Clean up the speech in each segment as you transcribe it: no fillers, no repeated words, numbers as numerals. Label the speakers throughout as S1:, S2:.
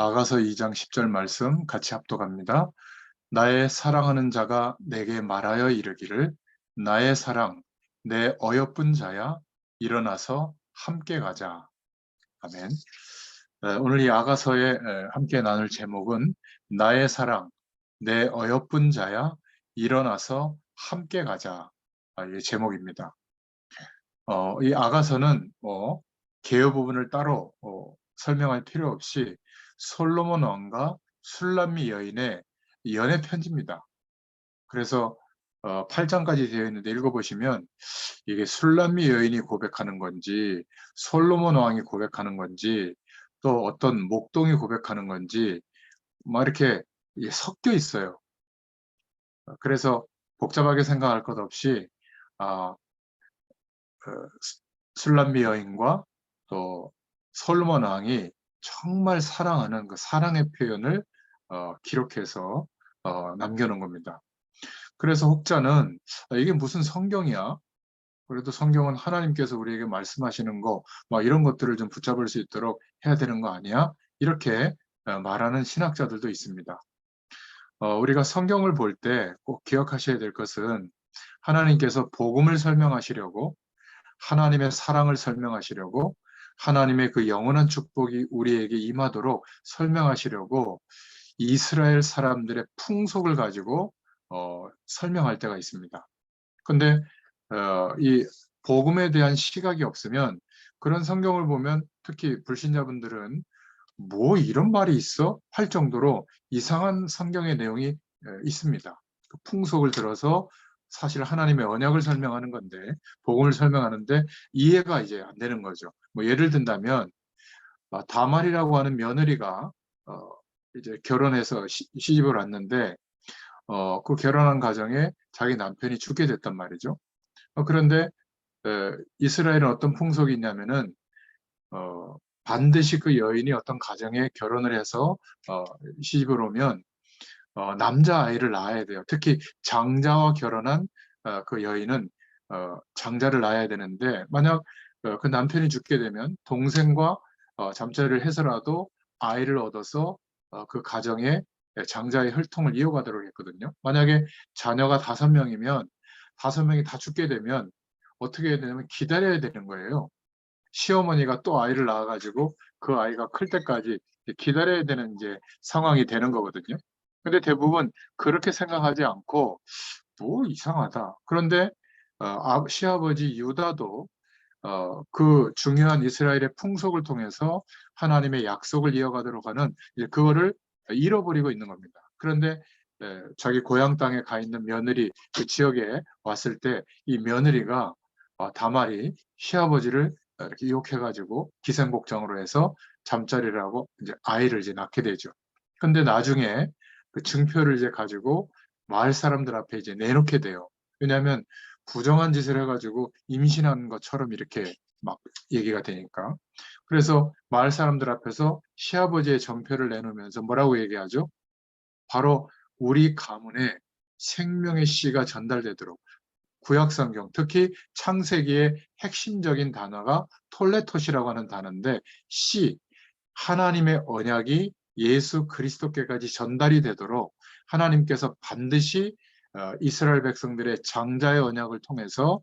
S1: 아가서 2장 10절 말씀 같이 합독합니다. 나의 사랑하는 자가 내게 말하여 이르기를 나의 사랑, 내 어여쁜 자야 일어나서 함께 가자. 아멘. 오늘 이 아가서에 함께 나눌 제목은 나의 사랑, 내 어여쁜 자야 일어나서 함께 가자. 이 제목입니다. 이 아가서는 개요 부분을 따로 설명할 필요 없이 솔로몬 왕과 술람미 여인의 연애 편지입니다. 그래서 8장까지 되어 있는데 읽어보시면 이게 술람미 여인이 고백하는 건지 솔로몬 왕이 고백하는 건지 또 어떤 목동이 고백하는 건지 막 이렇게 이게 섞여 있어요. 그래서 복잡하게 생각할 것 없이 아, 그 술람미 여인과 또 솔로몬 왕이 정말 사랑하는 그 사랑의 표현을 기록해서 남겨놓은 겁니다. 그래서 혹자는 이게 무슨 성경이야? 그래도 성경은 하나님께서 우리에게 말씀하시는 거, 막 이런 것들을 좀 붙잡을 수 있도록 해야 되는 거 아니야? 이렇게 말하는 신학자들도 있습니다. 우리가 성경을 볼 때 꼭 기억하셔야 될 것은 하나님께서 복음을 설명하시려고 하나님의 사랑을 설명하시려고 하나님의 그 영원한 축복이 우리에게 임하도록 설명하시려고 이스라엘 사람들의 풍속을 가지고 설명할 때가 있습니다. 근데 이 복음에 대한 시각이 없으면 그런 성경을 보면 특히 불신자분들은 뭐 이런 말이 있어? 할 정도로 이상한 성경의 내용이 있습니다. 그 풍속을 들어서 사실 하나님의 언약을 설명하는 건데, 복음을 설명하는데 이해가 이제 안 되는 거죠. 뭐 예를 든다면, 다말이라고 하는 며느리가 어, 이제 결혼해서 시집을 왔는데, 그 결혼한 가정에 자기 남편이 죽게 됐단 말이죠. 그런데 이스라엘은 어떤 풍속이 있냐면은 어, 반드시 그 여인이 어떤 가정에 결혼을 해서 어, 시집을 오면 남자아이를 낳아야 돼요. 특히 장자와 결혼한 그 여인은 장자를 낳아야 되는데 만약 그 남편이 죽게 되면 동생과 잠자리를 해서라도 아이를 얻어서 그 가정에 장자의 혈통을 이어가도록 했거든요. 만약에 자녀가 5명이면 5명이 다 죽게 되면 어떻게 해야 되냐면 기다려야 되는 거예요. 시어머니가 또 아이를 낳아가지고 그 아이가 클 때까지 기다려야 되는 이제 상황이 되는 거거든요. 근데 대부분 그렇게 생각하지 않고 뭐 이상하다. 그런데 시아버지 유다도 그 중요한 이스라엘의 풍속을 통해서 하나님의 약속을 이어가도록 하는 이제 그거를 잃어버리고 있는 겁니다. 그런데 자기 고향 땅에 가 있는 며느리 그 지역에 왔을 때 이 며느리가 다말이 시아버지를 이렇게 유혹해가지고 기생복장으로 해서 잠자리를 하고 이제 아이를 이제 낳게 되죠. 근데 나중에 그 증표를 이제 가지고 마을 사람들 앞에 이제 내놓게 돼요. 왜냐하면 부정한 짓을 해가지고 임신한 것처럼 이렇게 막 얘기가 되니까. 그래서 마을 사람들 앞에서 시아버지의 정표를 내놓으면서 뭐라고 얘기하죠? 바로 우리 가문에 생명의 씨가 전달되도록 구약성경, 특히 창세기의 핵심적인 단어가 톨레토시라고 하는 단어인데 씨, 하나님의 언약이 예수 그리스도께까지 전달이 되도록 하나님께서 반드시 이스라엘 백성들의 장자의 언약을 통해서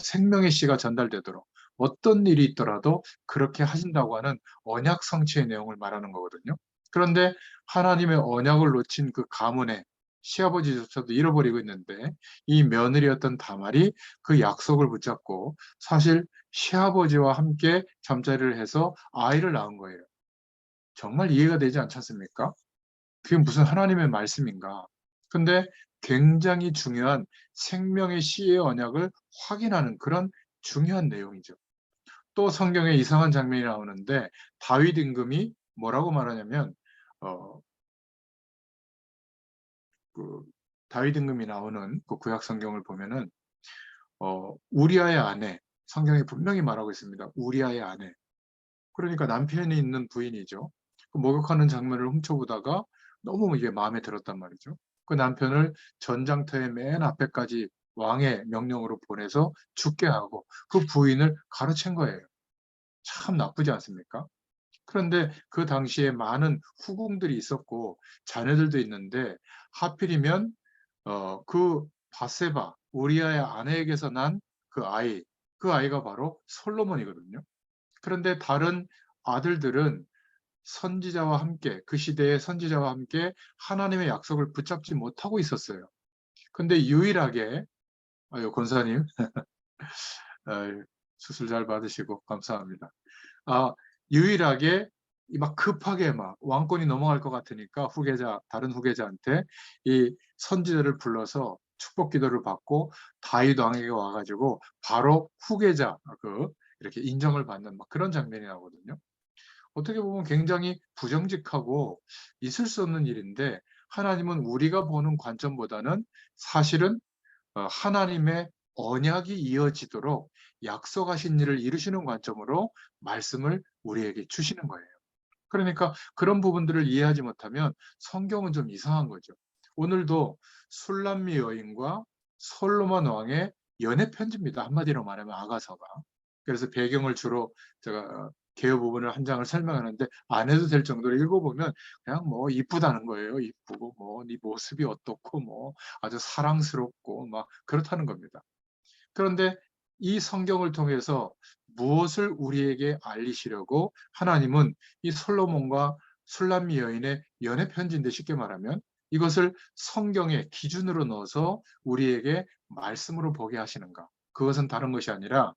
S1: 생명의 씨가 전달되도록 어떤 일이 있더라도 그렇게 하신다고 하는 언약 성취의 내용을 말하는 거거든요. 그런데 하나님의 언약을 놓친 그 가문에 시아버지조차도 잃어버리고 있는데 이 며느리였던 다말이 그 약속을 붙잡고 사실 시아버지와 함께 잠자리를 해서 아이를 낳은 거예요. 정말 이해가 되지 않지 않습니까? 그게 무슨 하나님의 말씀인가? 근데 굉장히 중요한 생명의 씨의 언약을 확인하는 그런 중요한 내용이죠. 또 성경에 이상한 장면이 나오는데 다윗 임금이 뭐라고 말하냐면 어, 그 다윗 임금이 나오는 그 구약 성경을 보면은 우리아의 아내 성경에 분명히 말하고 있습니다. 우리아의 아내. 그러니까 남편이 있는 부인이죠. 그 목욕하는 장면을 훔쳐보다가 너무 이게 마음에 들었단 말이죠. 그 남편을 전장터의 맨 앞에까지 왕의 명령으로 보내서 죽게 하고 그 부인을 가로챈 거예요. 참 나쁘지 않습니까? 그런데 그 당시에 많은 후궁들이 있었고 자녀들도 있는데 하필이면 그 바세바 우리아의 아내에게서 난 그 아이가 바로 솔로몬이거든요. 그런데 다른 아들들은 선지자와 함께 그 시대의 선지자와 함께 하나님의 약속을 붙잡지 못하고 있었어요. 근데 유일하게 아유 권사님 아유, 수술 잘 받으시고 감사합니다. 아, 유일하게 막 급하게 막 왕권이 넘어갈 것 같으니까 다른 후계자한테 이 선지자를 불러서 축복 기도를 받고 다윗 왕에게 와가지고 바로 후계자 이렇게 인정을 받는 막 그런 장면이 나오거든요. 어떻게 보면 굉장히 부정직하고 있을 수 없는 일인데 하나님은 우리가 보는 관점보다는 사실은 하나님의 언약이 이어지도록 약속하신 일을 이루시는 관점으로 말씀을 우리에게 주시는 거예요. 그러니까 그런 부분들을 이해하지 못하면 성경은 좀 이상한 거죠. 오늘도 술람미 여인과 솔로몬 왕의 연애 편지입니다. 한마디로 말하면 아가서가. 그래서 배경을 주로 제가 개요 부분을 한 장을 설명하는데 안 해도 될 정도로 읽어보면 그냥 뭐 이쁘다는 거예요. 이쁘고 뭐 네 모습이 어떻고 뭐 아주 사랑스럽고 막 그렇다는 겁니다. 그런데 이 성경을 통해서 무엇을 우리에게 알리시려고 하나님은 이 솔로몬과 술람미 여인의 연애 편지인데 쉽게 말하면 이것을 성경의 기준으로 넣어서 우리에게 말씀으로 보게 하시는가? 그것은 다른 것이 아니라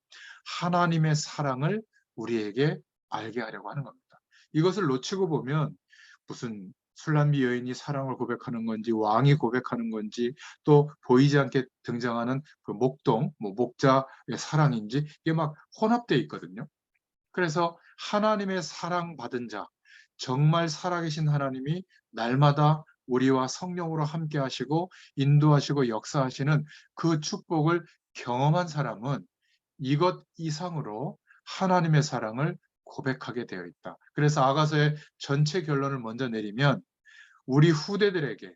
S1: 하나님의 사랑을 우리에게 알게 하려고 하는 겁니다. 이것을 놓치고 보면 무슨 술람미 여인이 사랑을 고백하는 건지 왕이 고백하는 건지 또 보이지 않게 등장하는 그 목동, 뭐 목자의 사랑인지 이게 막 혼합되어 있거든요. 그래서 하나님의 사랑받은 자, 정말 살아계신 하나님이 날마다 우리와 성령으로 함께 하시고 인도하시고 역사하시는 그 축복을 경험한 사람은 이것 이상으로 하나님의 사랑을 고백하게 되어 있다. 그래서 아가서의 전체 결론을 먼저 내리면 우리 후대들에게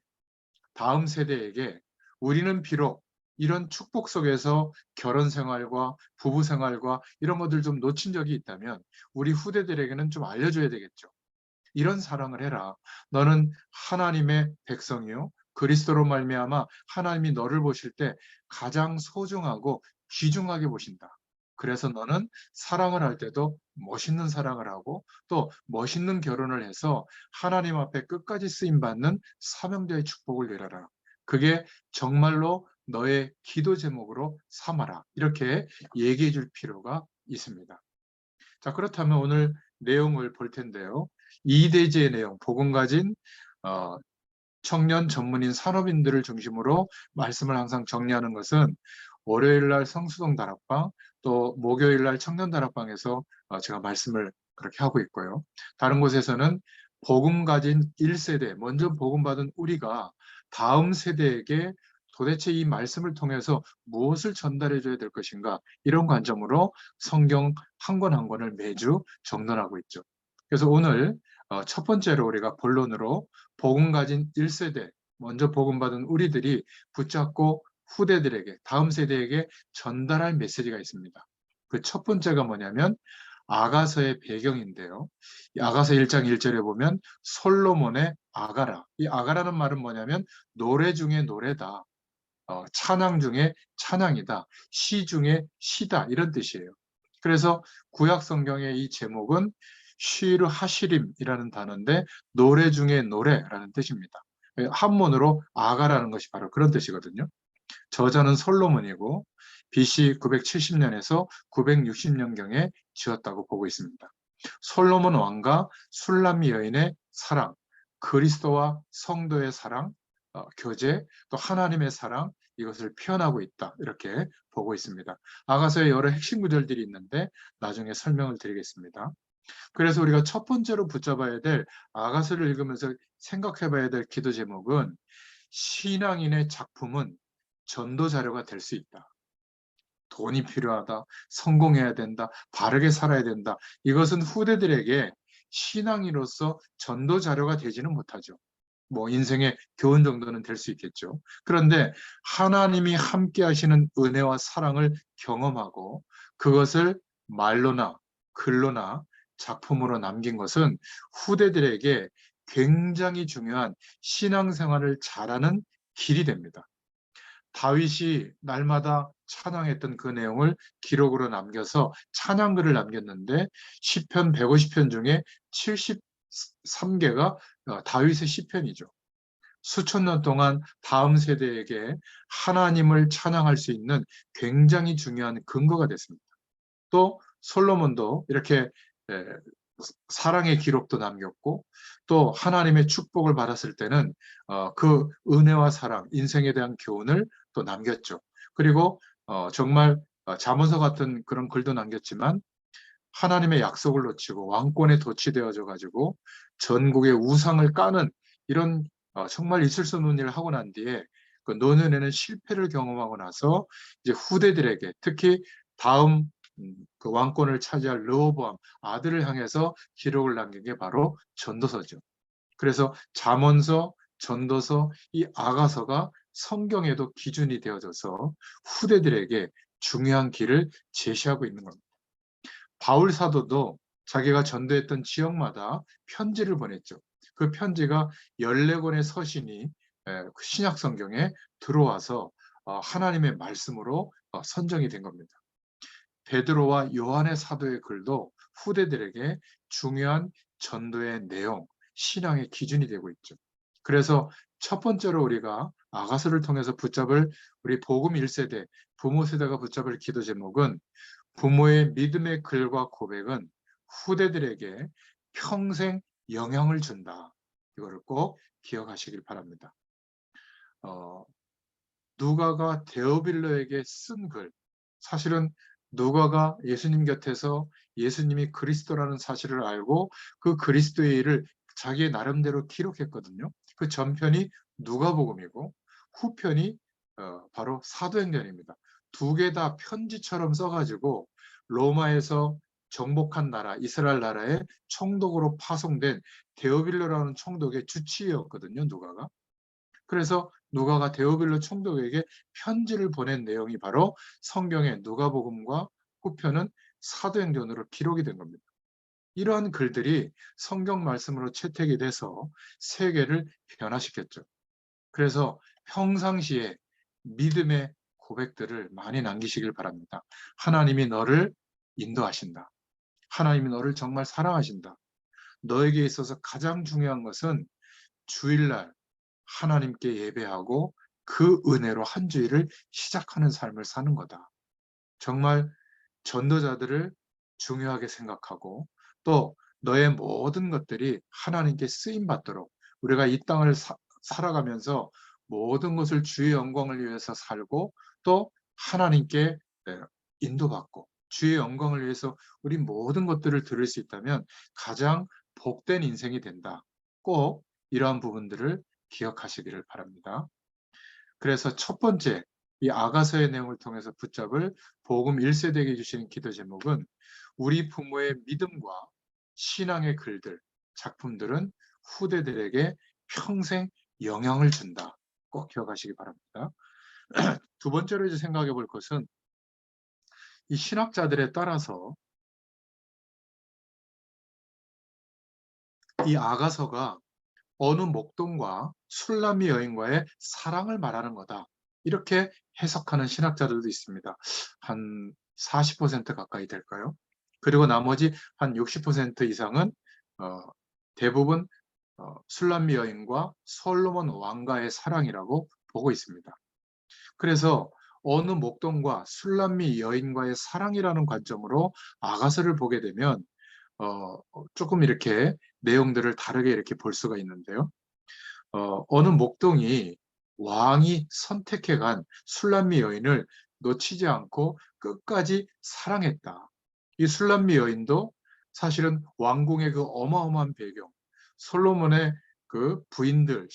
S1: 다음 세대에게 우리는 비록 이런 축복 속에서 결혼 생활과 부부 생활과 이런 것들 좀 놓친 적이 있다면 우리 후대들에게는 좀 알려줘야 되겠죠. 이런 사랑을 해라. 너는 하나님의 백성이요. 그리스도로 말미암아 하나님이 너를 보실 때 가장 소중하고 귀중하게 보신다. 그래서 너는 사랑을 할 때도 멋있는 사랑을 하고 또 멋있는 결혼을 해서 하나님 앞에 끝까지 쓰임 받는 사명자의 축복을 누려라. 그게 정말로 너의 기도 제목으로 삼아라. 이렇게 얘기해 줄 필요가 있습니다. 자, 그렇다면 오늘 내용을 볼 텐데요. 이대지의 내용, 복음 가진 어, 청년 전문인 산업인들을 중심으로 말씀을 항상 정리하는 것은 월요일 날 성수동 다락방 또 목요일 날 청년 다락방에서 제가 말씀을 그렇게 하고 있고요. 다른 곳에서는 복음 가진 1세대, 먼저 복음 받은 우리가 다음 세대에게 도대체 이 말씀을 통해서 무엇을 전달해 줘야 될 것인가 이런 관점으로 성경 한 권 한 권을 매주 정돈하고 있죠. 그래서 오늘 첫 번째로 우리가 본론으로 복음 가진 1세대, 먼저 복음 받은 우리들이 붙잡고 후대들에게, 다음 세대에게 전달할 메시지가 있습니다. 그 첫 번째가 뭐냐면 아가서의 배경인데요. 이 아가서 1장 1절에 보면 솔로몬의 아가라. 이 아가라는 말은 뭐냐면 노래 중에 노래다. 찬양 중에 찬양이다. 시 중에 시다. 이런 뜻이에요. 그래서 구약 성경의 이 제목은 쉬르 하시림이라는 단어인데 노래 중에 노래라는 뜻입니다. 한문으로 아가라는 것이 바로 그런 뜻이거든요. 저자는 솔로몬이고 BC 970년에서 960년경에 지었다고 보고 있습니다. 솔로몬 왕과 술람미 여인의 사랑, 그리스도와 성도의 사랑, 교제, 또 하나님의 사랑 이것을 표현하고 있다. 이렇게 보고 있습니다. 아가서의 여러 핵심 구절들이 있는데 나중에 설명을 드리겠습니다. 그래서 우리가 첫 번째로 붙잡아야 될 아가서를 읽으면서 생각해 봐야 될 기도 제목은 신앙인의 작품은 전도 자료가 될 수 있다. 돈이 필요하다. 성공해야 된다. 바르게 살아야 된다. 이것은 후대들에게 신앙인으로서 전도 자료가 되지는 못하죠. 뭐 인생의 교훈 정도는 될 수 있겠죠. 그런데 하나님이 함께 하시는 은혜와 사랑을 경험하고 그것을 말로나 글로나 작품으로 남긴 것은 후대들에게 굉장히 중요한 신앙생활을 잘하는 길이 됩니다. 다윗이 날마다 찬양했던 그 내용을 기록으로 남겨서 찬양글을 남겼는데 시편 150편 중에 73개가 다윗의 시편이죠. 수천 년 동안 다음 세대에게 하나님을 찬양할 수 있는 굉장히 중요한 근거가 됐습니다. 또 솔로몬도 이렇게 사랑의 기록도 남겼고 또 하나님의 축복을 받았을 때는 그 은혜와 사랑, 인생에 대한 교훈을 또 남겼죠. 그리고 정말 잠언서 같은 그런 글도 남겼지만 하나님의 약속을 놓치고 왕권에 도취되어져 가지고 전국의 우상을 까는 이런 정말 있을 수 없는 일을 하고 난 뒤에 그 노년에는 실패를 경험하고 나서 이제 후대들에게 특히 다음 그 왕권을 차지할 르호보암 아들을 향해서 기록을 남긴 게 바로 전도서죠. 그래서 잠언서, 전도서, 이 아가서가 성경에도 기준이 되어져서 후대들에게 중요한 길을 제시하고 있는 겁니다. 바울 사도도 자기가 전도했던 지역마다 편지를 보냈죠. 그 편지가 14권의 서신이 신약 성경에 들어와서 하나님의 말씀으로 선정이 된 겁니다. 베드로와 요한의 사도의 글도 후대들에게 중요한 전도의 내용, 신앙의 기준이 되고 있죠. 그래서 첫 번째로 우리가 아가서를 통해서 붙잡을 우리 복음 1세대, 부모 세대가 붙잡을 기도 제목은 부모의 믿음의 글과 고백은 후대들에게 평생 영향을 준다. 이거를 꼭 기억하시길 바랍니다. 누가가 데오빌로에게 쓴 글, 사실은 누가가 예수님 곁에서 예수님이 그리스도라는 사실을 알고 그 그리스도의 일을 자기의 나름대로 기록했거든요. 그 전편이 누가복음이고 후편이 바로 사도행전입니다. 두 개 다 편지처럼 써가지고 로마에서 정복한 나라, 이스라엘 나라의 총독으로 파송된 데오빌로라는 총독의 주치의였거든요, 누가가. 그래서 누가가 데오빌로 총독에게 편지를 보낸 내용이 바로 성경의 누가복음과 후편은 사도행전으로 기록이 된 겁니다. 이러한 글들이 성경 말씀으로 채택이 돼서 세계를 변화시켰죠. 그래서 평상시에 믿음의 고백들을 많이 남기시길 바랍니다. 하나님이 너를 인도하신다. 하나님이 너를 정말 사랑하신다. 너에게 있어서 가장 중요한 것은 주일날 하나님께 예배하고 그 은혜로 한 주일을 시작하는 삶을 사는 거다. 정말 전도자들을 중요하게 생각하고 또 너의 모든 것들이 하나님께 쓰임 받도록 우리가 이 땅을 살아가면서 모든 것을 주의 영광을 위해서 살고 또 하나님께 인도받고 주의 영광을 위해서 우리 모든 것들을 들을 수 있다면 가장 복된 인생이 된다. 꼭 이러한 부분들을 기억하시기를 바랍니다. 그래서 첫 번째, 이 아가서의 내용을 통해서 붙잡을 복음 1세대에게 주시는 기도 제목은 우리 부모의 믿음과 신앙의 글들, 작품들은 후대들에게 평생 영향을 준다. 꼭 기억하시기 바랍니다. 두 번째로 이제 생각해 볼 것은 이 신학자들에 따라서 이 아가서가 어느 목동과 술람미 여인과의 사랑을 말하는 거다. 이렇게 해석하는 신학자들도 있습니다. 한 40% 가까이 될까요? 그리고 나머지 한 60% 이상은 대부분 술람미 여인과 솔로몬 왕가의 사랑이라고 보고 있습니다. 그래서 어느 목동과 술람미 여인과의 사랑이라는 관점으로 아가서를 보게 되면 조금 이렇게 내용들을 다르게 이렇게 볼 수가 있는데요. 어느 목동이 왕이 선택해간 술람미 여인을 놓치지 않고 끝까지 사랑했다. 이 술람미 여인도 사실은 왕궁의 그 어마어마한 배경, 솔로몬의 그 부인들,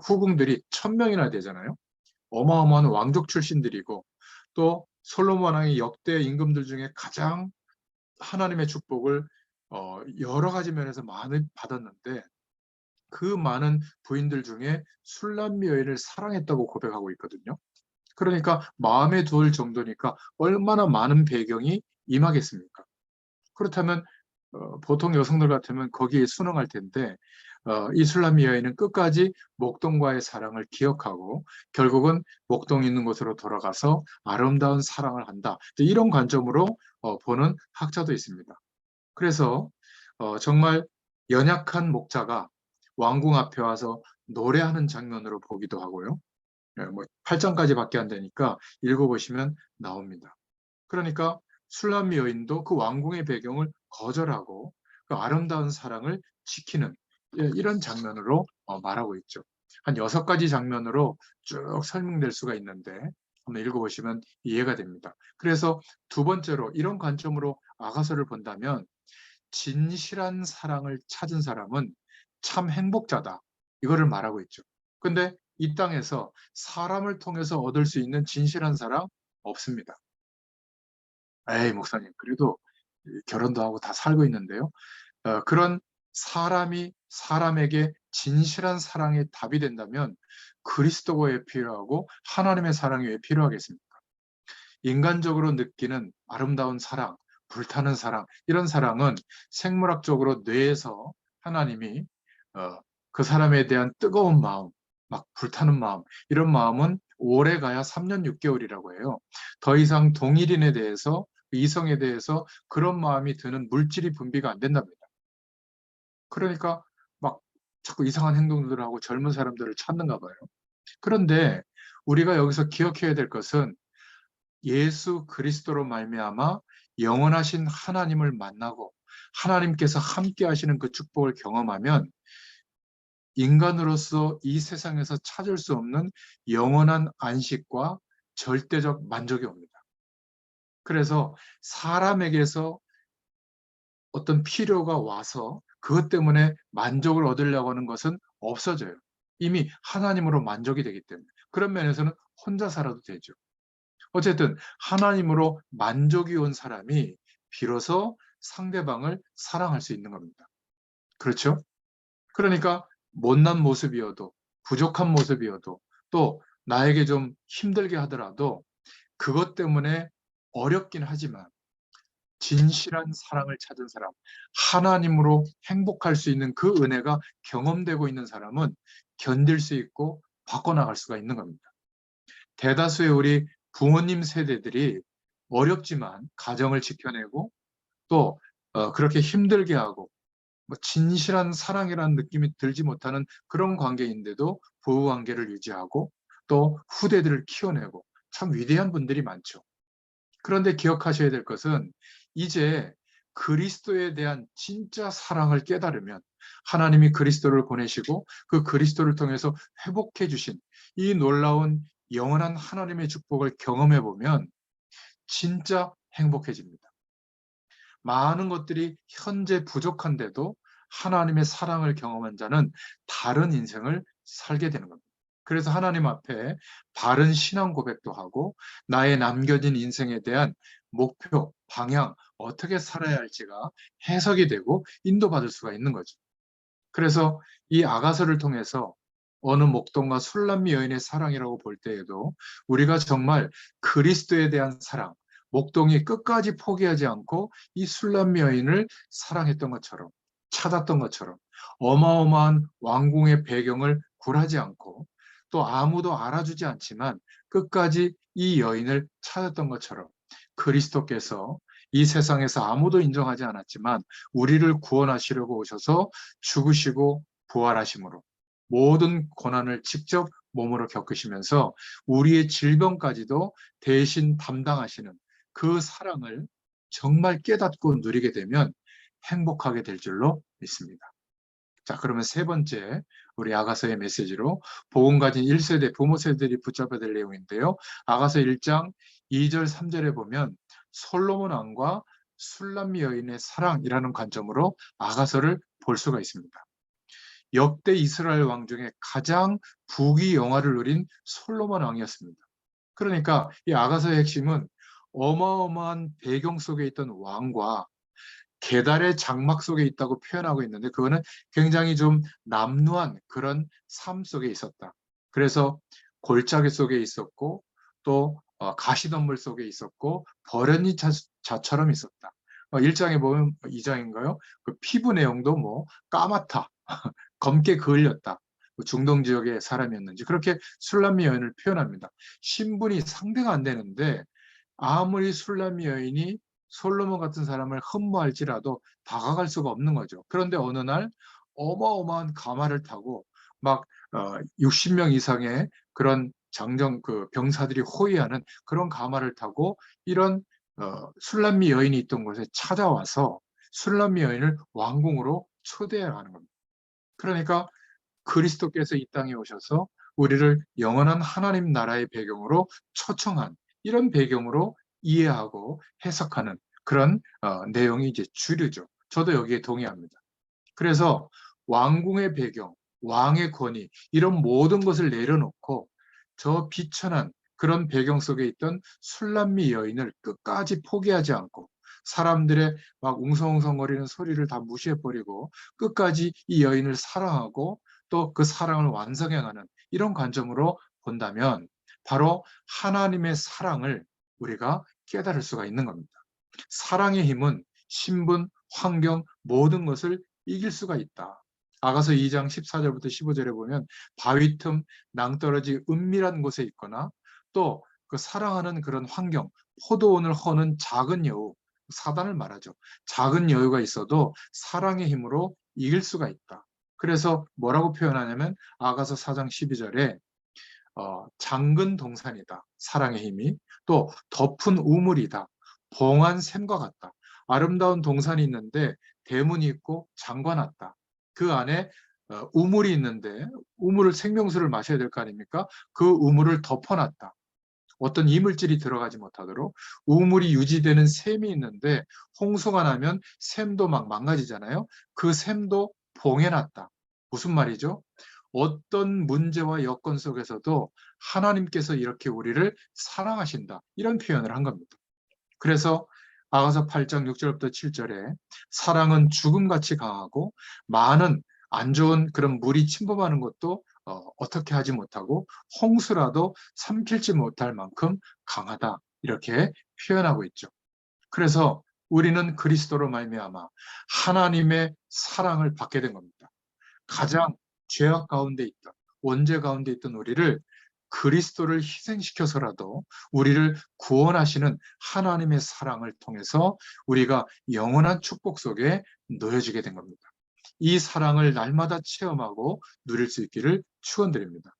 S1: 후궁들이 1000명이나 되잖아요. 어마어마한 왕족 출신들이고 또 솔로몬 왕의 역대 임금들 중에 가장 하나님의 축복을 여러 가지 면에서 많이 받았는데 그 많은 부인들 중에 술람미 여인을 사랑했다고 고백하고 있거든요. 그러니까 마음에 두을 정도니까 얼마나 많은 배경이 임하겠습니까? 그렇다면 보통 여성들 같으면 거기에 순응할 텐데 이 술람미 여인은 끝까지 목동과의 사랑을 기억하고 결국은 목동 있는 곳으로 돌아가서 아름다운 사랑을 한다. 이런 관점으로 보는 학자도 있습니다. 그래서 정말 연약한 목자가 왕궁 앞에 와서 노래하는 장면으로 보기도 하고요. 뭐 8장까지밖에 안 되니까 읽어보시면 나옵니다. 그러니까 술람미 여인도 그 왕궁의 배경을 거절하고 그 아름다운 사랑을 지키는 이런 장면으로 말하고 있죠. 한 6가지 장면으로 쭉 설명될 수가 있는데 한번 읽어보시면 이해가 됩니다. 그래서 두 번째로 이런 관점으로 아가서를 본다면 진실한 사랑을 찾은 사람은 참 행복자다. 이거를 말하고 있죠. 근데 이 땅에서 사람을 통해서 얻을 수 있는 진실한 사랑 없습니다. 에이, 목사님, 그래도 결혼도 하고 다 살고 있는데요. 그런 사람이 사람에게 진실한 사랑의 답이 된다면 그리스도가 왜 필요하고 하나님의 사랑이 왜 필요하겠습니까? 인간적으로 느끼는 아름다운 사랑, 불타는 사랑, 이런 사랑은 생물학적으로 뇌에서 하나님이 어, 그 사람에 대한 뜨거운 마음, 막 불타는 마음, 이런 마음은 오래 가야 3년 6개월이라고 해요. 더 이상 동일인에 대해서, 이성에 대해서 그런 마음이 드는 물질이 분비가 안 된답니다. 그러니까 막 자꾸 이상한 행동들을 하고 젊은 사람들을 찾는가 봐요. 그런데 우리가 여기서 기억해야 될 것은 예수 그리스도로 말미암아 영원하신 하나님을 만나고 하나님께서 함께 하시는 그 축복을 경험하면 인간으로서 이 세상에서 찾을 수 없는 영원한 안식과 절대적 만족이 옵니다. 그래서 사람에게서 어떤 필요가 와서 그것 때문에 만족을 얻으려고 하는 것은 없어져요. 이미 하나님으로 만족이 되기 때문에. 그런 면에서는 혼자 살아도 되죠. 어쨌든 하나님으로 만족이 온 사람이 비로소 상대방을 사랑할 수 있는 겁니다. 그렇죠? 그러니까 못난 모습이어도 부족한 모습이어도 또 나에게 좀 힘들게 하더라도 그것 때문에 어렵긴 하지만 진실한 사랑을 찾은 사람, 하나님으로 행복할 수 있는 그 은혜가 경험되고 있는 사람은 견딜 수 있고 바꿔나갈 수가 있는 겁니다. 대다수의 우리 부모님 세대들이 어렵지만 가정을 지켜내고 또 그렇게 힘들게 하고 뭐 진실한 사랑이라는 느낌이 들지 못하는 그런 관계인데도 부부 관계를 유지하고 또 후대들을 키워내고 참 위대한 분들이 많죠. 그런데 기억하셔야 될 것은 이제 그리스도에 대한 진짜 사랑을 깨달으면 하나님이 그리스도를 보내시고 그 그리스도를 통해서 회복해 주신 이 놀라운 영원한 하나님의 축복을 경험해 보면 진짜 행복해집니다. 많은 것들이 현재 부족한데도 하나님의 사랑을 경험한 자는 다른 인생을 살게 되는 겁니다. 그래서 하나님 앞에 바른 신앙 고백도 하고 나의 남겨진 인생에 대한 목표, 방향, 어떻게 살아야 할지가 해석이 되고 인도받을 수가 있는 거죠. 그래서 이 아가서를 통해서 어느 목동과 술람미 여인의 사랑이라고 볼 때에도 우리가 정말 그리스도에 대한 사랑, 목동이 끝까지 포기하지 않고 이 술람미 여인을 사랑했던 것처럼 찾았던 것처럼 어마어마한 왕궁의 배경을 굴하지 않고 또 아무도 알아주지 않지만 끝까지 이 여인을 찾았던 것처럼 그리스도께서 이 세상에서 아무도 인정하지 않았지만 우리를 구원하시려고 오셔서 죽으시고 부활하심으로 모든 고난을 직접 몸으로 겪으시면서 우리의 질병까지도 대신 담당하시는 그 사랑을 정말 깨닫고 누리게 되면 행복하게 될 줄로 믿습니다. 자, 그러면 세 번째, 우리 아가서의 메시지로 복음 가진 1세대 부모 세대들이 붙잡아야 될 내용인데요. 아가서 1장 2절, 3절에 보면 솔로몬 왕과 술람미 여인의 사랑이라는 관점으로 아가서를 볼 수가 있습니다. 역대 이스라엘 왕 중에 가장 부귀 영화를 누린 솔로몬 왕이었습니다. 그러니까 이 아가서의 핵심은 어마어마한 배경 속에 있던 왕과 계달의 장막 속에 있다고 표현하고 있는데 그거는 굉장히 좀 남루한 그런 삶 속에 있었다. 그래서 골짜기 속에 있었고 또 가시덤불 속에 있었고 버렸니 자처럼 있었다. 1장에 보면 2장인가요? 그 피부 내용도 뭐 까맣다, 검게 그을렸다. 중동 지역의 사람이었는지 그렇게 술람미 여인을 표현합니다. 신분이 상대가 안 되는데 아무리 술람미 여인이 솔로몬 같은 사람을 흠모할지라도 다가갈 수가 없는 거죠. 그런데 어느 날 어마어마한 가마를 타고 막 60명 이상의 그런 그 병사들이 호위하는 그런 가마를 타고 이런 술람미 여인이 있던 곳에 찾아와서 술람미 여인을 왕궁으로 초대하는 겁니다. 그러니까 그리스도께서 이 땅에 오셔서 우리를 영원한 하나님 나라의 배경으로 초청한 이런 배경으로 이해하고 해석하는 그런 내용이 이제 주류죠. 저도 여기에 동의합니다. 그래서 왕궁의 배경, 왕의 권위 이런 모든 것을 내려놓고 저 비천한 그런 배경 속에 있던 술람미 여인을 끝까지 포기하지 않고 사람들의 막 웅성웅성거리는 소리를 다 무시해버리고 끝까지 이 여인을 사랑하고 또 그 사랑을 완성해가는 이런 관점으로 본다면 바로 하나님의 사랑을 우리가 깨달을 수가 있는 겁니다. 사랑의 힘은 신분, 환경, 모든 것을 이길 수가 있다. 아가서 2장 14절부터 15절에 보면 바위 틈, 낭떠러지 은밀한 곳에 있거나 또 그 사랑하는 그런 환경, 포도원을 허는 작은 여우, 사단을 말하죠. 작은 여유가 있어도 사랑의 힘으로 이길 수가 있다. 그래서 뭐라고 표현하냐면 아가서 4장 12절에 장근 동산이다. 사랑의 힘이. 또 덮은 우물이다. 봉한 샘과 같다. 아름다운 동산이 있는데 대문이 있고 장과 같다. 그 안에 우물이 있는데 우물을 생명수를 마셔야 될 거 아닙니까? 그 우물을 덮어놨다. 어떤 이물질이 들어가지 못하도록 우물이 유지되는 샘이 있는데 홍수가 나면 샘도 막 망가지잖아요. 그 샘도 봉해놨다. 무슨 말이죠? 어떤 문제와 여건 속에서도 하나님께서 이렇게 우리를 사랑하신다. 이런 표현을 한 겁니다. 그래서 아가서 8장 6절부터 7절에 사랑은 죽음같이 강하고 많은 안 좋은 그런 물이 침범하는 것도 어떻게 하지 못하고 홍수라도 삼킬지 못할 만큼 강하다. 이렇게 표현하고 있죠. 그래서 우리는 그리스도로 말미암아 하나님의 사랑을 받게 된 겁니다. 가장 죄악 가운데 있던 원죄 가운데 있던 우리를 그리스도를 희생시켜서라도 우리를 구원하시는 하나님의 사랑을 통해서 우리가 영원한 축복 속에 놓여지게 된 겁니다. 이 사랑을 날마다 체험하고 누릴 수 있기를 축원드립니다.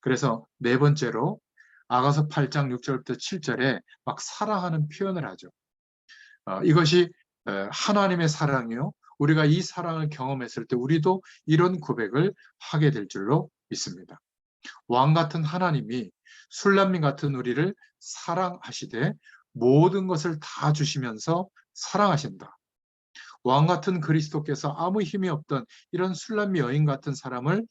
S1: 그래서 네 번째로 아가서 8장 6절부터 7절에 막 사랑하는 표현을 하죠. 이것이 하나님의 사랑이요. 우리가 이 사랑을 경험했을 때 우리도 이런 고백을 하게 될 줄로 믿습니다. 왕 같은 하나님이 술람민 같은 우리를 사랑하시되 모든 것을 다 주시면서 사랑하신다. 왕 같은 그리스도께서 아무 힘이 없던 이런 술람미 여인 같은 사람을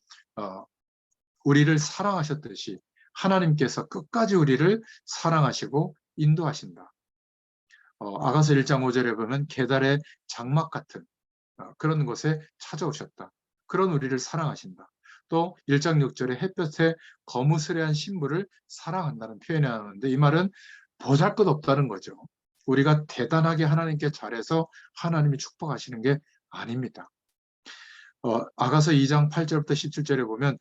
S1: 우리를 사랑하셨듯이 하나님께서 끝까지 우리를 사랑하시고 인도하신다. 아가서 1장 5절에 보면 계달의 장막 같은 그런 곳에 찾아오셨다. 그런 우리를 사랑하신다. 또 1장 6절에 햇볕에 거무스레한 신부를 사랑한다는 표현이 나오는데 이 말은 보잘것없다는 거죠. 우리가 대단하게 하나님께 잘해서 하나님이 축복하시는 게 아닙니다. 아가서 2장 8절부터 17절에 보면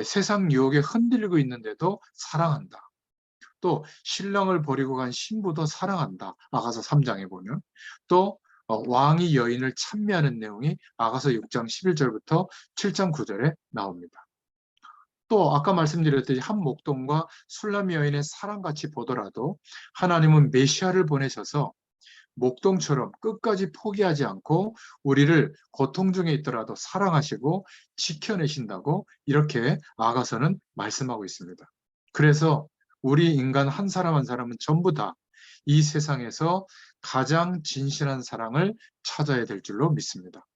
S1: 세상 유혹에 흔들리고 있는데도 사랑한다. 또 신랑을 버리고 간 신부도 사랑한다. 아가서 3장에 보면 또 왕이 여인을 찬미하는 내용이 아가서 6장 11절부터 7장 9절에 나옵니다. 또 아까 말씀드렸듯이 한 목동과 술람미 여인의 사랑같이 보더라도 하나님은 메시아를 보내셔서 목동처럼 끝까지 포기하지 않고 우리를 고통 중에 있더라도 사랑하시고 지켜내신다고 이렇게 아가서는 말씀하고 있습니다. 그래서 우리 인간 한 사람 한 사람은 전부 다 이 세상에서 가장 진실한 사랑을 찾아야 될 줄로 믿습니다.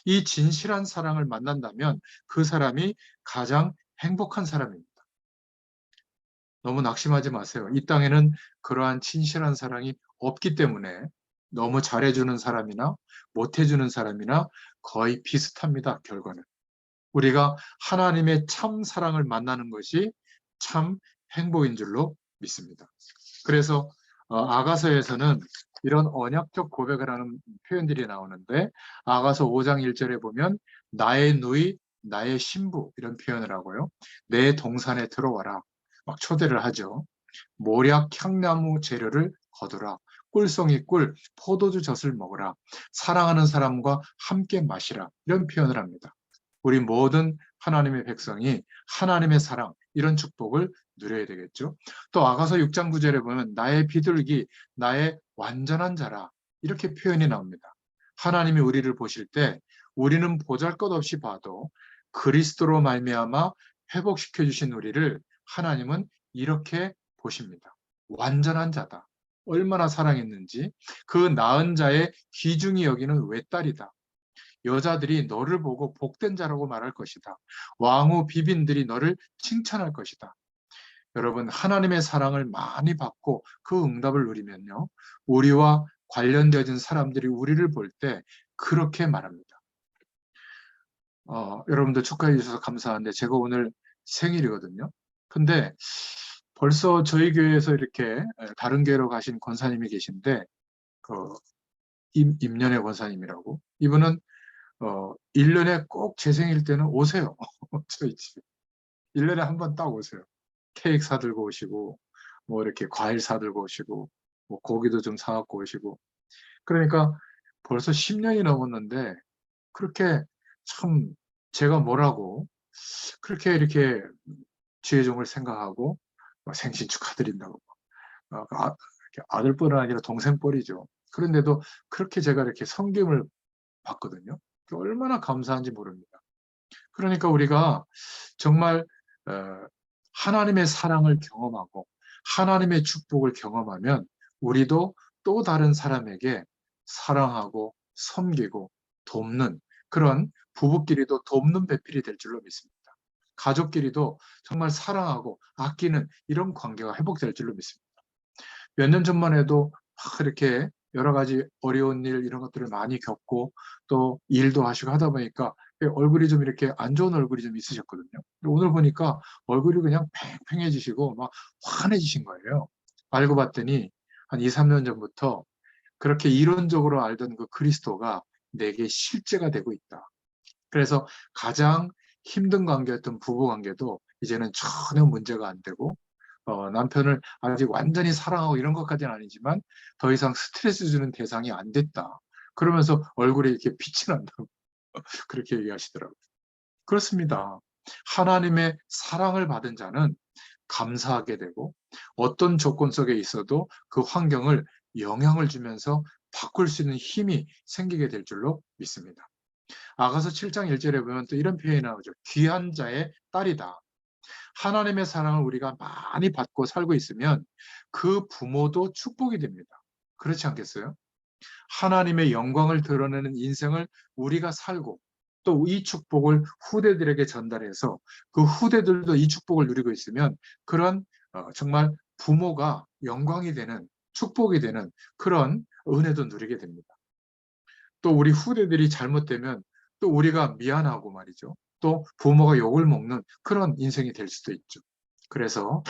S1: 이 진실한 사랑을 만난다면 그 사람이 가장 행복한 사람입니다. 너무 낙심하지 마세요. 이 땅에는 그러한 진실한 사랑이 없기 때문에 너무 잘해주는 사람이나 못해주는 사람이나 거의 비슷합니다. 결과는. 우리가 하나님의 참 사랑을 만나는 것이 참 행복인 줄로 믿습니다. 그래서 아가서에서는 이런 언약적 고백을 하는 표현들이 나오는데 아가서 5장 1절에 보면 나의 누이, 나의 신부 이런 표현을 하고요. 내 동산에 들어와라. 막 초대를 하죠. 모략 향나무 재료를 거두라. 꿀송이 꿀, 포도주 젖을 먹으라. 사랑하는 사람과 함께 마시라. 이런 표현을 합니다. 우리 모든 하나님의 백성이 하나님의 사랑, 이런 축복을 누려야 되겠죠. 또 아가서 6장 9절에 보면 나의 비둘기, 나의 완전한 자라. 이렇게 표현이 나옵니다. 하나님이 우리를 보실 때 우리는 보잘것없이 봐도 그리스도로 말미암아 회복시켜 주신 우리를 하나님은 이렇게 보십니다. 완전한 자다. 얼마나 사랑했는지 그 낳은 자의 귀중히 여기는 외딸이다. 여자들이 너를 보고 복된 자라고 말할 것이다. 왕후 비빈들이 너를 칭찬할 것이다. 여러분, 하나님의 사랑을 많이 받고 그 응답을 누리면요. 우리와 관련되어진 사람들이 우리를 볼 때 그렇게 말합니다. 여러분들 축하해 주셔서 감사한데 제가 오늘 생일이거든요. 근데 벌써 저희 교회에서 이렇게 다른 교회로 가신 권사님이 계신데 그 임년의 권사님이라고 이분은 1년에 꼭 제 생일 때는 오세요. 저희 집에. 1년에 한 번 딱 오세요. 케이크 사들고 오시고 뭐 이렇게 과일 사들고 오시고 뭐 고기도 좀 사갖고 오시고 그러니까 벌써 10년이 넘었는데 그렇게 참 제가 뭐라고 그렇게 이렇게 주의 종을 생각하고 생신 축하드린다고 이렇게 아들뻘은 아니라 동생뻘이죠. 그런데도 그렇게 제가 이렇게 섬김을 받거든요. 얼마나 감사한지 모릅니다. 그러니까 우리가 정말 어, 하나님의 사랑을 경험하고 하나님의 축복을 경험하면 우리도 또 다른 사람에게 사랑하고 섬기고 돕는 그런 부부끼리도 돕는 배필이 될 줄로 믿습니다. 가족끼리도 정말 사랑하고 아끼는 이런 관계가 회복될 줄로 믿습니다. 몇 년 전만 해도 막 이렇게 여러 가지 어려운 일 이런 것들을 많이 겪고 또 일도 하시고 하다 보니까 얼굴이 좀 이렇게 안 좋은 얼굴이 좀 있으셨거든요. 오늘 보니까 얼굴이 그냥 팽팽해지시고 막 환해지신 거예요. 알고 봤더니 한 2, 3년 전부터 그렇게 이론적으로 알던 그 그리스도가 내게 실제가 되고 있다. 그래서 가장 힘든 관계였던 부부 관계도 이제는 전혀 문제가 안 되고 남편을 아직 완전히 사랑하고 이런 것까지는 아니지만 더 이상 스트레스 주는 대상이 안 됐다. 그러면서 얼굴에 이렇게 빛이 난다고 그렇게 얘기하시더라고요. 그렇습니다. 하나님의 사랑을 받은 자는 감사하게 되고 어떤 조건 속에 있어도 그 환경을 영향을 주면서 바꿀 수 있는 힘이 생기게 될 줄로 믿습니다. 아가서 7장 1절에 보면 또 이런 표현이 나오죠. 귀한 자의 딸이다. 하나님의 사랑을 우리가 많이 받고 살고 있으면 그 부모도 축복이 됩니다. 그렇지 않겠어요? 하나님의 영광을 드러내는 인생을 우리가 살고 또 이 축복을 후대들에게 전달해서 그 후대들도 이 축복을 누리고 있으면 그런 정말 부모가 영광이 되는 축복이 되는 그런 은혜도 누리게 됩니다. 또 우리 후대들이 잘못되면 또 우리가 미안하고 말이죠. 또 부모가 욕을 먹는 그런 인생이 될 수도 있죠. 그래서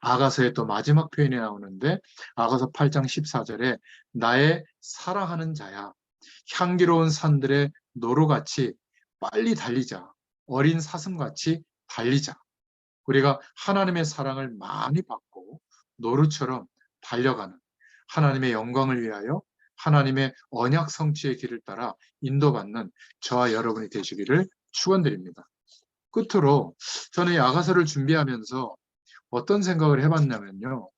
S1: 아가서의 또 마지막 표현이 나오는데 아가서 8장 14절에 나의 사랑하는 자야 향기로운 산들의 노루같이 빨리 달리자 어린 사슴같이 달리자 우리가 하나님의 사랑을 많이 받고 노루처럼 달려가는 하나님의 영광을 위하여 하나님의 언약 성취의 길을 따라 인도받는 저와 여러분이 되시기를 축원드립니다. 끝으로 저는 이 아가서를 준비하면서 어떤 생각을 해봤냐면요.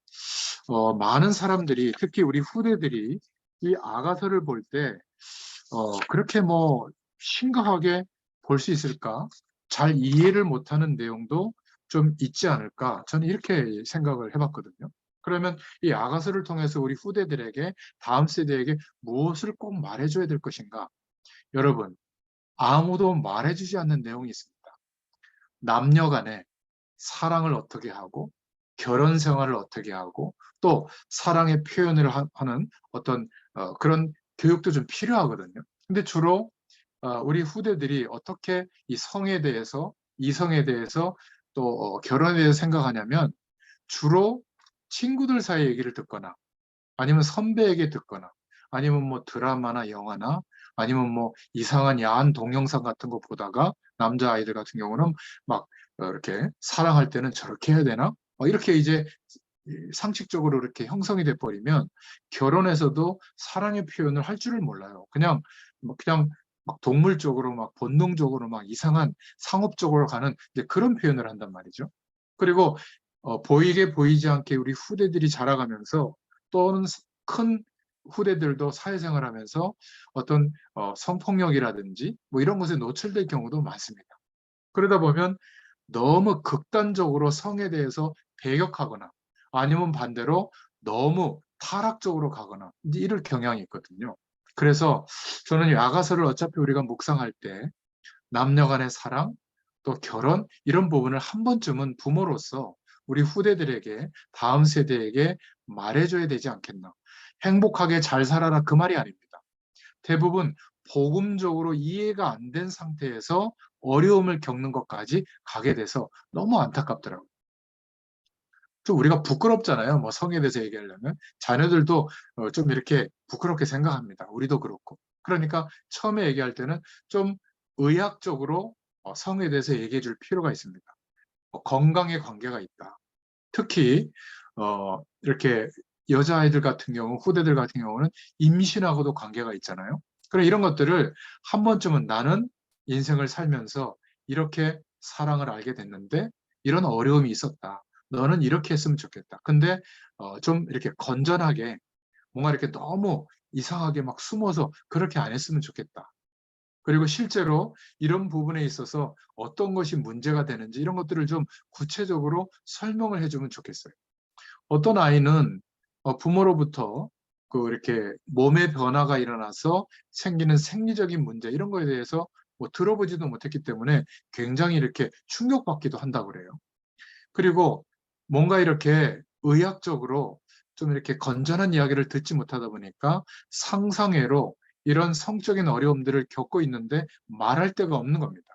S1: 많은 사람들이 특히 우리 후대들이 이 아가서를 볼 때 그렇게 뭐 심각하게 볼 수 있을까? 잘 이해를 못하는 내용도 좀 있지 않을까? 저는 이렇게 생각을 해봤거든요. 그러면 이 아가서를 통해서 우리 후대들에게 다음 세대에게 무엇을 꼭 말해줘야 될 것인가? 여러분, 아무도 말해주지 않는 내용이 있습니다. 남녀 간에 사랑을 어떻게 하고 결혼 생활을 어떻게 하고 또 사랑의 표현을 하는 어떤 그런 교육도 좀 필요하거든요. 근데 주로 우리 후대들이 어떻게 이 성에 대해서 이성에 대해서 또 결혼에 대해서 생각하냐면 주로 친구들 사이 얘기를 듣거나 아니면 선배에게 듣거나, 아니면 뭐 드라마나 영화나, 아니면 뭐 이상한 야한 동영상 같은 거 보다가 남자아이들 같은 경우는 막 이렇게 사랑할 때는 저렇게 해야 되나? 이렇게 이제 상식적으로 이렇게 형성이 돼 버리면 결혼에서도 사랑의 표현을 할 줄을 몰라요. 그냥 막 동물적으로 막 본능적으로 막 이상한 상업적으로 가는 이제 그런 표현을 한단 말이죠. 그리고 보이게 보이지 않게 우리 후대들이 자라가면서 또는 큰 후대들도 사회생활하면서 어떤 성폭력이라든지 뭐 이런 것에 노출될 경우도 많습니다. 그러다 보면 너무 극단적으로 성에 대해서 배격하거나 아니면 반대로 너무 타락적으로 가거나 이제 이럴 경향이 있거든요. 그래서 저는 야가서를 어차피 우리가 묵상할 때 남녀 간의 사랑, 또 결혼 이런 부분을 한 번쯤은 부모로서 우리 후대들에게 다음 세대에게 말해줘야 되지 않겠나. 행복하게 잘 살아라 그 말이 아닙니다. 대부분 복음적으로 이해가 안 된 상태에서 어려움을 겪는 것까지 가게 돼서 너무 안타깝더라고요. 좀 우리가 부끄럽잖아요. 뭐 성에 대해서 얘기하려면. 자녀들도 좀 이렇게 부끄럽게 생각합니다. 우리도 그렇고. 그러니까 처음에 얘기할 때는 좀 의학적으로 성에 대해서 얘기해 줄 필요가 있습니다. 건강에 관계가 있다. 특히 이렇게 여자아이들 같은 경우, 후대들 같은 경우는 임신하고도 관계가 있잖아요. 그래 이런 것들을 한 번쯤은 나는 인생을 살면서 이렇게 사랑을 알게 됐는데 이런 어려움이 있었다. 너는 이렇게 했으면 좋겠다. 근데 좀 이렇게 건전하게 뭔가 이렇게 너무 이상하게 막 숨어서 그렇게 안 했으면 좋겠다. 그리고 실제로 이런 부분에 있어서 어떤 것이 문제가 되는지 이런 것들을 좀 구체적으로 설명을 해주면 좋겠어요. 어떤 아이는 부모로부터 이렇게 몸의 변화가 일어나서 생기는 생리적인 문제 이런 거에 대해서 뭐 들어보지도 못했기 때문에 굉장히 이렇게 충격받기도 한다고 그래요. 그리고 뭔가 이렇게 의학적으로 좀 이렇게 건전한 이야기를 듣지 못하다 보니까 상상외로 이런 성적인 어려움들을 겪고 있는데 말할 데가 없는 겁니다.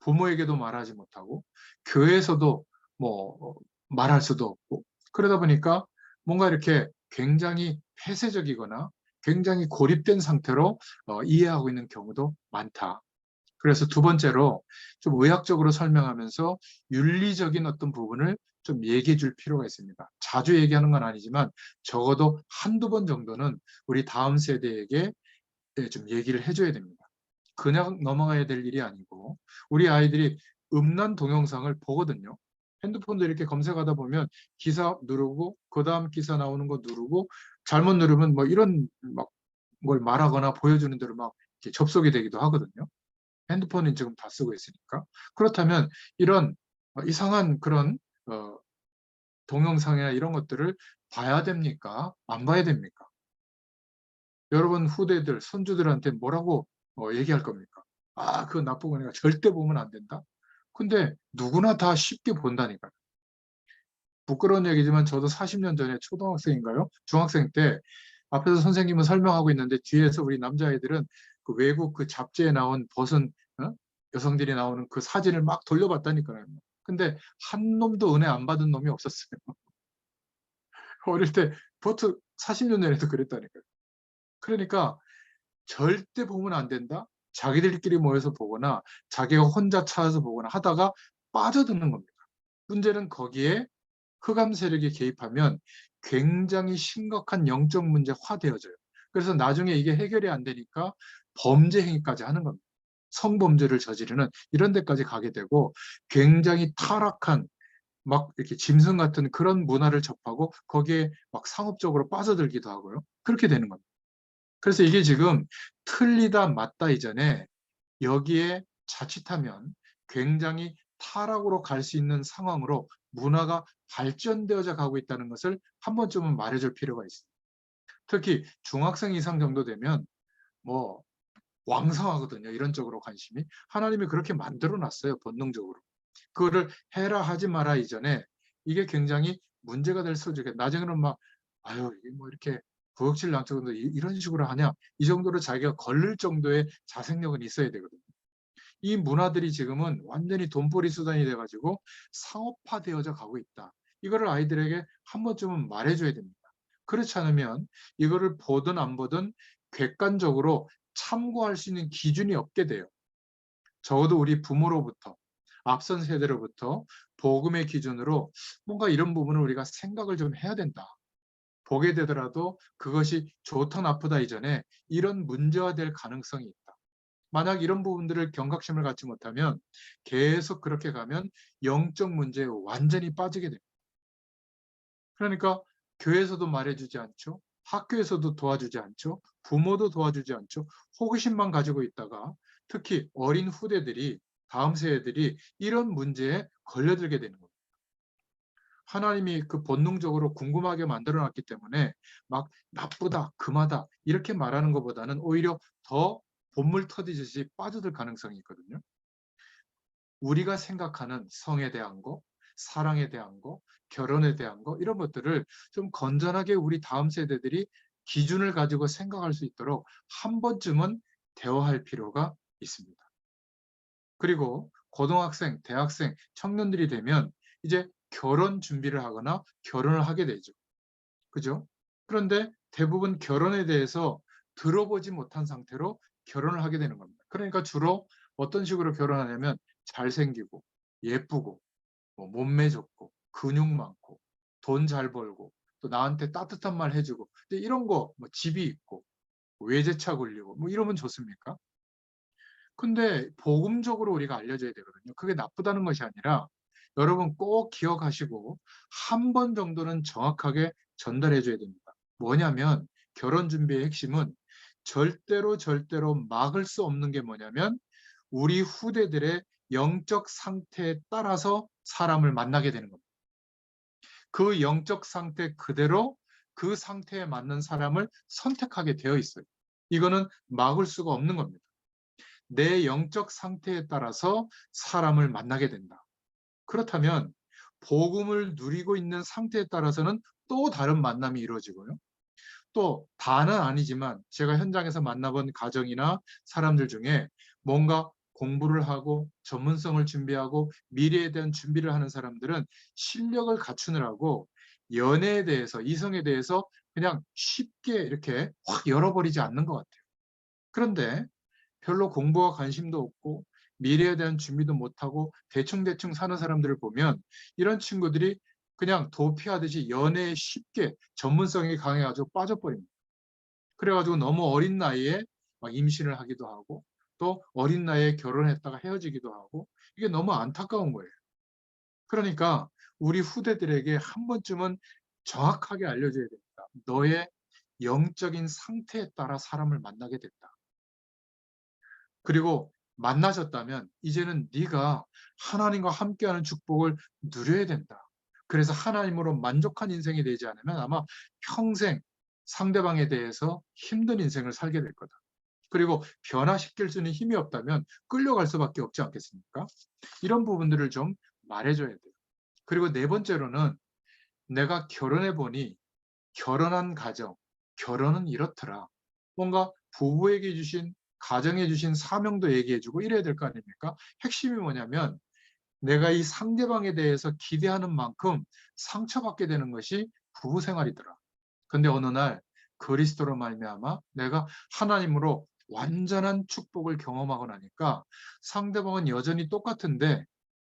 S1: 부모에게도 말하지 못하고 교회에서도 뭐 말할 수도 없고 그러다 보니까 뭔가 이렇게 굉장히 폐쇄적이거나 굉장히 고립된 상태로 이해하고 있는 경우도 많다. 그래서 두 번째로 좀 의학적으로 설명하면서 윤리적인 어떤 부분을 좀 얘기해 줄 필요가 있습니다. 자주 얘기하는 건 아니지만 적어도 한두 번 정도는 우리 다음 세대에게 좀 얘기를 해줘야 됩니다. 그냥 넘어가야 될 일이 아니고 우리 아이들이 음란 동영상을 보거든요. 핸드폰도 이렇게 검색하다 보면 기사 누르고 그 다음 기사 나오는 거 누르고 잘못 누르면 뭐 이런 막 걸 말하거나 보여주는 대로 막 접속이 되기도 하거든요. 핸드폰은 지금 다 쓰고 있으니까. 그렇다면 이런 이상한 그런 어, 동영상이나 이런 것들을 봐야 됩니까? 안 봐야 됩니까? 여러분 후대들, 손주들한테 뭐라고 얘기할 겁니까? 아, 그거 나쁜 거니까 절대 보면 안 된다. 근데 누구나 다 쉽게 본다니까요. 부끄러운 얘기지만 저도 40년 전에 초등학생인가요? 중학생 때 앞에서 선생님은 설명하고 있는데 뒤에서 우리 남자애들은 그 외국 그 잡지에 나온 벗은 여성들이 나오는 그 사진을 막 돌려봤다니까요. 근데 한 놈도 은혜 안 받은 놈이 없었어요. 어릴 때 버트 40년 전에도 그랬다니까요. 그러니까 절대 보면 안 된다. 자기들끼리 모여서 보거나 자기가 혼자 찾아서 보거나 하다가 빠져드는 겁니다. 문제는 거기에 흑암 세력이 개입하면 굉장히 심각한 영적 문제화 되어져요. 그래서 나중에 이게 해결이 안 되니까 범죄 행위까지 하는 겁니다. 성범죄를 저지르는 이런 데까지 가게 되고 굉장히 타락한 막 이렇게 짐승 같은 그런 문화를 접하고 거기에 막 상업적으로 빠져들기도 하고요. 그렇게 되는 겁니다. 그래서 이게 지금 틀리다 맞다 이전에 여기에 자칫하면 굉장히 타락으로 갈 수 있는 상황으로 문화가 발전되어져 가고 있다는 것을 한 번쯤은 말해줄 필요가 있습니다. 특히 중학생 이상 정도 되면 뭐 왕성하거든요. 이런 쪽으로 관심이. 하나님이 그렇게 만들어 놨어요. 본능적으로. 그거를 해라 하지 마라 이전에 이게 굉장히 문제가 될 수도 있겠다. 나중에는 막 아유 이게 뭐 이렇게 구역질 난척인데 이런 식으로 하냐 이 정도로 자기가 걸릴 정도의 자생력은 있어야 되거든요. 이 문화들이 지금은 완전히 돈벌이 수단이 돼가지고 상업화되어져 가고 있다. 이거를 아이들에게 한 번쯤은 말해줘야 됩니다. 그렇지 않으면 이거를 보든 안 보든 객관적으로 참고할 수 있는 기준이 없게 돼요. 적어도 우리 부모로부터, 앞선 세대로부터 복음의 기준으로 뭔가 이런 부분을 우리가 생각을 좀 해야 된다. 보게 되더라도 그것이 좋다 나쁘다 이전에 이런 문제화될 가능성이 있다. 만약 이런 부분들을 경각심을 갖지 못하면 계속 그렇게 가면 영적 문제에 완전히 빠지게 됩니다. 그러니까 교회에서도 말해주지 않죠. 학교에서도 도와주지 않죠. 부모도 도와주지 않죠. 호기심만 가지고 있다가 특히 어린 후대들이 다음 세대들이 이런 문제에 걸려들게 되는 겁니다. 하나님이 그 본능적으로 궁금하게 만들어 놨기 때문에 막 나쁘다, 금하다 이렇게 말하는 것보다는 오히려 더 본물 터지듯이 빠져들 가능성이 있거든요. 우리가 생각하는 성에 대한 거, 사랑에 대한 거, 결혼에 대한 거 이런 것들을 좀 건전하게 우리 다음 세대들이 기준을 가지고 생각할 수 있도록 한 번쯤은 대화할 필요가 있습니다. 그리고 고등학생, 대학생, 청년들이 되면 이제 결혼 준비를 하거나 결혼을 하게 되죠. 그죠? 그런데 대부분 결혼에 대해서 들어보지 못한 상태로 결혼을 하게 되는 겁니다. 그러니까 주로 어떤 식으로 결혼하냐면 잘생기고 예쁘고 뭐 몸매 좋고 근육 많고 돈 잘 벌고 또 나한테 따뜻한 말 해주고 이런 거 뭐 집이 있고 외제차 굴리고 뭐 이러면 좋습니까? 근데 복음적으로 우리가 알려줘야 되거든요. 그게 나쁘다는 것이 아니라 여러분 꼭 기억하시고 한 번 정도는 정확하게 전달해 줘야 됩니다. 뭐냐면 결혼 준비의 핵심은 절대로 막을 수 없는 게 뭐냐면 우리 후대들의 영적 상태에 따라서 사람을 만나게 되는 겁니다. 그 영적 상태 그대로 그 상태에 맞는 사람을 선택하게 되어 있어요. 이거는 막을 수가 없는 겁니다. 내 영적 상태에 따라서 사람을 만나게 된다. 그렇다면 복음을 누리고 있는 상태에 따라서는 또 다른 만남이 이루어지고요. 또 다는 아니지만 제가 현장에서 만나본 가정이나 사람들 중에 뭔가 공부를 하고 전문성을 준비하고 미래에 대한 준비를 하는 사람들은 실력을 갖추느라고 연애에 대해서 이성에 대해서 그냥 쉽게 이렇게 확 열어버리지 않는 것 같아요. 그런데 별로 공부와 관심도 없고 미래에 대한 준비도 못하고 대충대충 사는 사람들을 보면 이런 친구들이 그냥 도피하듯이 연애에 쉽게 전문성이 강해가지고 빠져버립니다. 그래가지고 너무 어린 나이에 막 임신을 하기도 하고 또 어린 나이에 결혼했다가 헤어지기도 하고 이게 너무 안타까운 거예요. 그러니까 우리 후대들에게 한 번쯤은 정확하게 알려줘야 됩니다. 너의 영적인 상태에 따라 사람을 만나게 된다. 그리고 만나셨다면 이제는 네가 하나님과 함께하는 축복을 누려야 된다. 그래서 하나님으로 만족한 인생이 되지 않으면 아마 평생 상대방에 대해서 힘든 인생을 살게 될 거다. 그리고 변화시킬 수 있는 힘이 없다면 끌려갈 수밖에 없지 않겠습니까? 이런 부분들을 좀 말해줘야 돼요. 그리고 네 번째로는 내가 결혼해 보니 결혼한 가정, 결혼은 이렇더라. 뭔가 부부에게 주신, 가정에 주신 사명도 얘기해주고 이래야 될 거 아닙니까? 핵심이 뭐냐면 내가 이 상대방에 대해서 기대하는 만큼 상처받게 되는 것이 부부 생활이더라. 근데 어느 날 그리스도로 말미암아 내가 하나님으로 완전한 축복을 경험하고 나니까 상대방은 여전히 똑같은데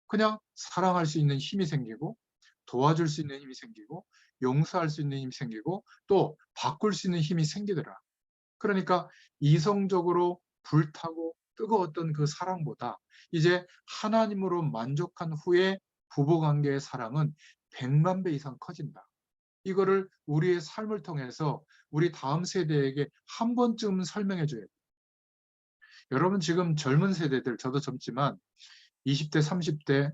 S1: 그냥 사랑할 수 있는 힘이 생기고 도와줄 수 있는 힘이 생기고 용서할 수 있는 힘이 생기고 또 바꿀 수 있는 힘이 생기더라. 그러니까 이성적으로 불타고 뜨거웠던 그 사랑보다 이제 하나님으로 만족한 후에 부부관계의 사랑은 100만 배 이상 커진다. 이거를 우리의 삶을 통해서 우리 다음 세대에게 한 번쯤 설명해 줘야 돼요. 여러분 지금 젊은 세대들, 저도 젊지만 20대, 30대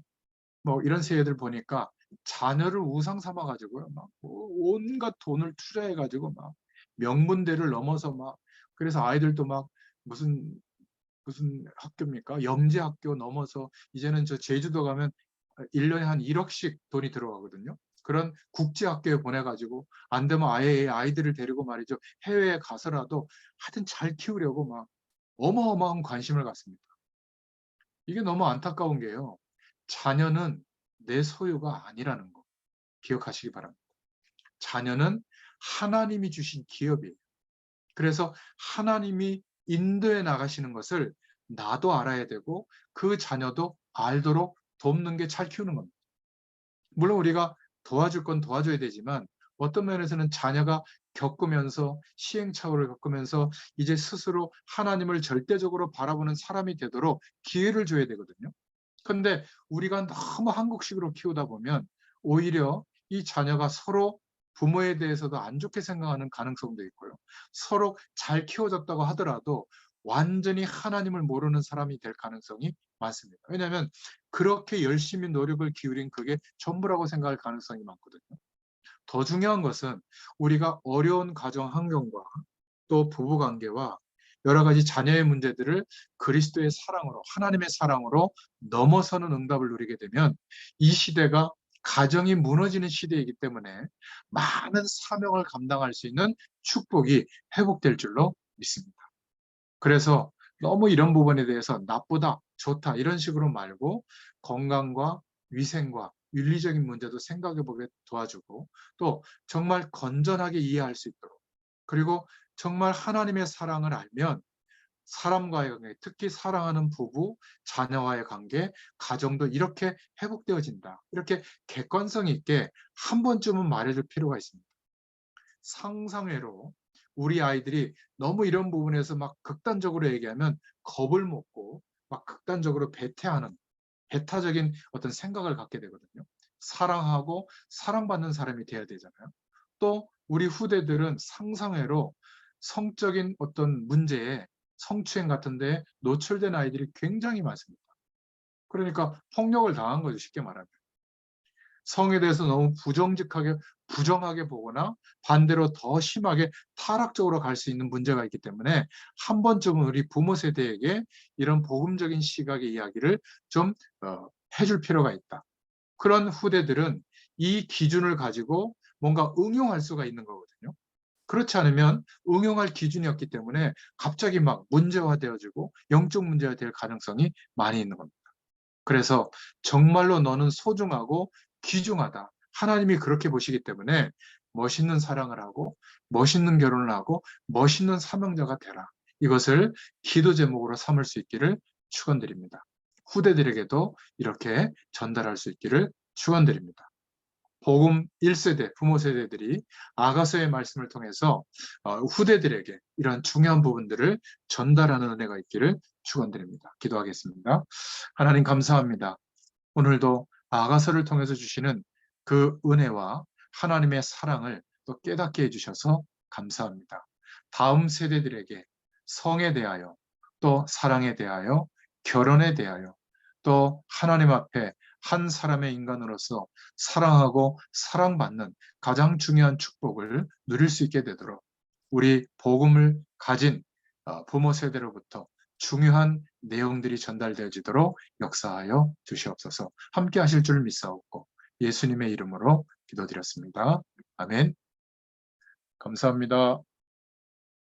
S1: 뭐 이런 세대들 보니까 자녀를 우상 삼아 가지고요. 막 온갖 돈을 투자해 가지고 막 명문대를 넘어서 막 그래서 아이들도 막 무슨 무슨 학교입니까? 영재학교 넘어서 이제는 저 제주도 가면 1년에 한 1억씩 돈이 들어가거든요. 그런 국제학교에 보내가지고 안 되면 아예 아이들을 데리고 말이죠. 해외에 가서라도 하여튼 잘 키우려고 막 어마어마한 관심을 갖습니다. 이게 너무 안타까운 게요. 자녀는 내 소유가 아니라는 거 기억하시기 바랍니다. 자녀는 하나님이 주신 기업이에요. 그래서 하나님이 인도해 나가시는 것을 나도 알아야 되고 그 자녀도 알도록 돕는 게 잘 키우는 겁니다. 물론 우리가 도와줄 건 도와줘야 되지만 어떤 면에서는 자녀가 겪으면서 시행착오를 겪으면서 이제 스스로 하나님을 절대적으로 바라보는 사람이 되도록 기회를 줘야 되거든요. 근데 우리가 너무 한국식으로 키우다 보면 오히려 이 자녀가 서로 부모에 대해서도 안 좋게 생각하는 가능성도 있고요. 서로 잘 키워졌다고 하더라도 완전히 하나님을 모르는 사람이 될 가능성이 많습니다. 왜냐하면 그렇게 열심히 노력을 기울인 그게 전부라고 생각할 가능성이 많거든요. 더 중요한 것은 우리가 어려운 가정 환경과 또 부부 관계와 여러 가지 자녀의 문제들을 그리스도의 사랑으로, 하나님의 사랑으로 넘어서는 응답을 누리게 되면 이 시대가 가정이 무너지는 시대이기 때문에 많은 사명을 감당할 수 있는 축복이 회복될 줄로 믿습니다. 그래서 너무 이런 부분에 대해서 나쁘다, 좋다 이런 식으로 말고 건강과 위생과 윤리적인 문제도 생각해 보게 도와주고 또 정말 건전하게 이해할 수 있도록 그리고 정말 하나님의 사랑을 알면 사람과의 관계, 특히 사랑하는 부부, 자녀와의 관계, 가정도 이렇게 회복되어진다. 이렇게 객관성 있게 한 번쯤은 말해줄 필요가 있습니다. 상상외로 우리 아이들이 너무 이런 부분에서 막 극단적으로 얘기하면 겁을 먹고 막 극단적으로 배타하는 배타적인 어떤 생각을 갖게 되거든요. 사랑하고 사랑받는 사람이 돼야 되잖아요. 또 우리 후대들은 상상외로 성적인 어떤 문제에 성추행 같은 데 노출된 아이들이 굉장히 많습니다. 그러니까 폭력을 당한 거죠, 쉽게 말하면. 성에 대해서 너무 부정하게 보거나 반대로 더 심하게 타락적으로 갈 수 있는 문제가 있기 때문에 한 번쯤은 우리 부모 세대에게 이런 복음적인 시각의 이야기를 좀 해줄 필요가 있다. 그런 후대들은 이 기준을 가지고 뭔가 응용할 수가 있는 거거든요. 그렇지 않으면 응용할 기준이 없기 때문에 갑자기 막 문제화되어지고 영적 문제가 될 가능성이 많이 있는 겁니다. 그래서 정말로 너는 소중하고 귀중하다. 하나님이 그렇게 보시기 때문에 멋있는 사랑을 하고 멋있는 결혼을 하고 멋있는 사명자가 되라. 이것을 기도 제목으로 삼을 수 있기를 축원드립니다. 후대들에게도 이렇게 전달할 수 있기를 축원드립니다. 복음 1세대, 부모 세대들이 아가서의 말씀을 통해서 후대들에게 이런 중요한 부분들을 전달하는 은혜가 있기를 축원드립니다. 기도하겠습니다. 하나님 감사합니다. 오늘도 아가서를 통해서 주시는 그 은혜와 하나님의 사랑을 또 깨닫게 해주셔서 감사합니다. 다음 세대들에게 성에 대하여 또 사랑에 대하여 결혼에 대하여 또 하나님 앞에 한 사람의 인간으로서 사랑하고 사랑받는 가장 중요한 축복을 누릴 수 있게 되도록 우리 복음을 가진 부모 세대로부터 중요한 내용들이 전달되어지도록 역사하여 주시옵소서. 함께 하실 줄 믿사옵고 예수님의 이름으로 기도드렸습니다. 아멘. 감사합니다.